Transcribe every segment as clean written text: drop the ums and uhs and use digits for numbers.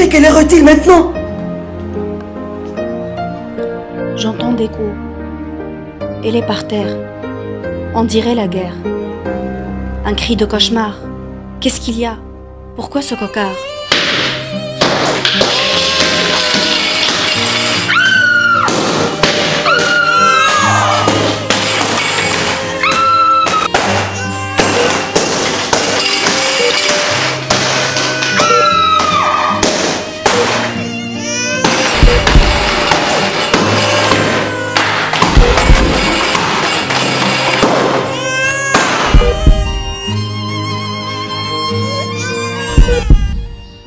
Et quelle heure est-il maintenant? J'entends des coups. Elle est par terre. On dirait la guerre. Un cri de cauchemar. Qu'est-ce qu'il y a? Pourquoi ce cocard?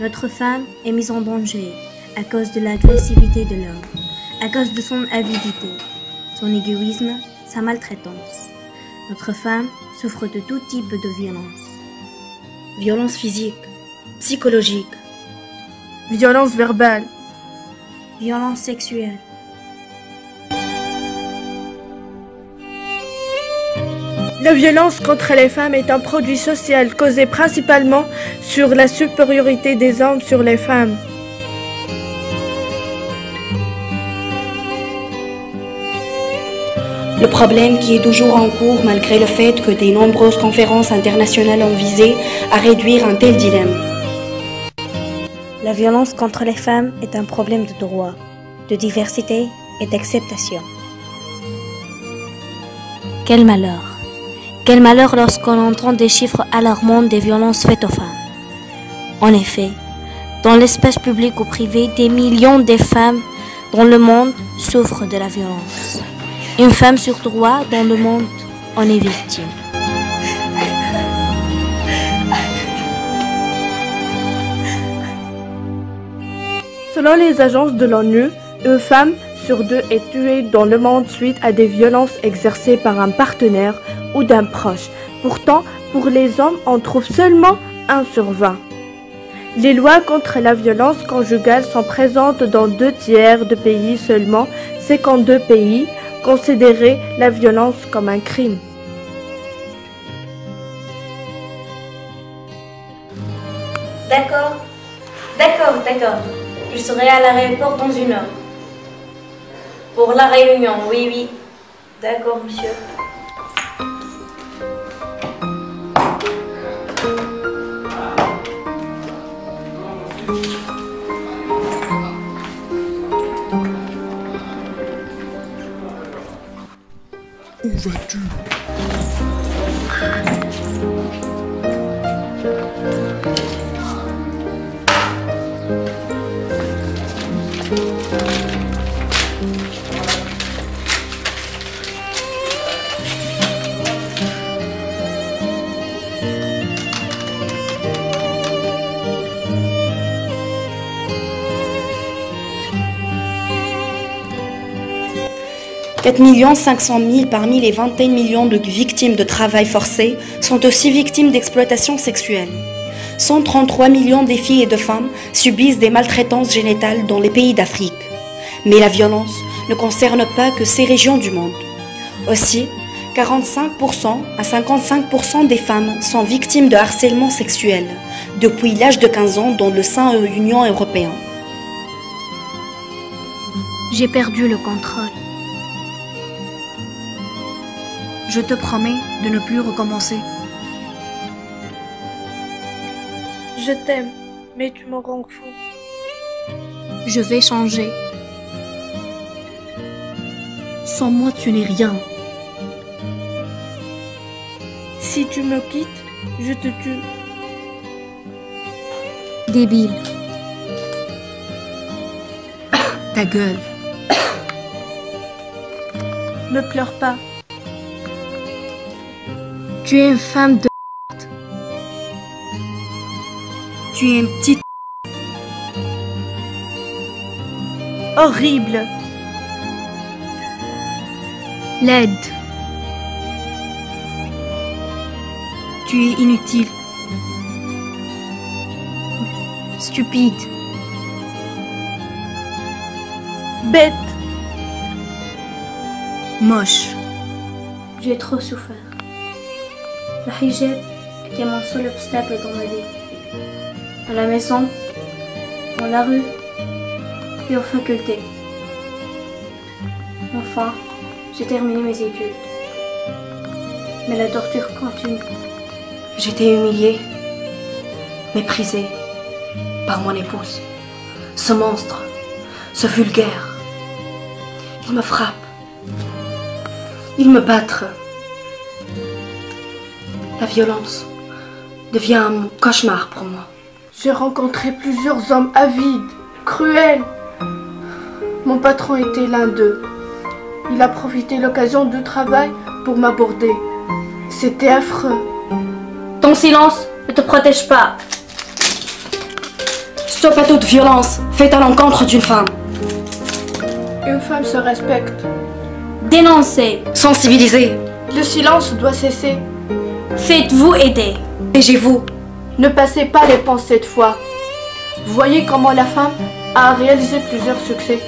Notre femme est mise en danger à cause de l'agressivité de l'homme, à cause de son avidité, son égoïsme, sa maltraitance. Notre femme souffre de tout type de violence. Violence physique, psychologique, Violence verbale. Violence sexuelle. La violence contre les femmes est un produit social causé principalement sur la supériorité des hommes sur les femmes. le problème qui est toujours en cours malgré le fait que de nombreuses conférences internationales ont visé à réduire un tel dilemme. La violence contre les femmes est un problème de droit, de diversité et d'acceptation. Quel malheur! Quel malheur lorsqu'on entend des chiffres alarmants des violences faites aux femmes. En effet, dans l'espace public ou privé, des millions de femmes dans le monde souffrent de la violence. Une femme sur trois dans le monde en est victime. Selon les agences de l'ONU, une femme sur deux est tuée dans le monde suite à des violences exercées par un partenaire ou d'un proche. Pourtant, pour les hommes, on trouve seulement 1 sur 20. Les lois contre la violence conjugale sont présentes dans 2 tiers de pays seulement. 52 pays considéraient la violence comme un crime. D'accord. Je serai à l'aéroport dans 1 heure. Pour la réunion, oui. D'accord, monsieur. Où vas-tu? « 4 500 000 parmi les 21 millions de victimes de travail forcé sont aussi victimes d'exploitation sexuelle. 133 millions de filles et de femmes subissent des maltraitances génitales dans les pays d'Afrique. Mais la violence ne concerne pas que ces régions du monde. Aussi, 45% à 55% des femmes sont victimes de harcèlement sexuel depuis l'âge de 15 ans dans le sein de l'Union européenne. J'ai perdu le contrôle. Je te promets de ne plus recommencer. Je t'aime, mais tu me rends fou. Je vais changer. Sans moi, tu n'es rien. Si tu me quittes, je te tue. Débile. Ta gueule. Ne pleure pas. Tu es une femme de... Tu es une petite... Horrible. laide. Tu es inutile. Stupide. Bête. Moche. J'ai trop souffert. Le hijab était mon seul obstacle dans ma vie. À la maison, dans la rue et aux facultés. Enfin, j'ai terminé mes études. Mais la torture continue. J'étais humiliée, méprisée par mon épouse. Ce monstre, ce vulgaire, il me frappe, il me battre. La violence devient un cauchemar pour moi. J'ai rencontré plusieurs hommes avides, cruels. Mon patron était l'un d'eux. Il a profité de l'occasion du travail pour m'aborder. C'était affreux. Ton silence ne te protège pas. Stop à toute violence faite à l'encontre d'une femme. Une femme se respecte. Dénoncez. Sensibilisée, Le silence doit cesser. Faites-vous aider. protégez-vous. Ne passez pas les ponts cette fois. Voyez comment la femme a réalisé plusieurs succès.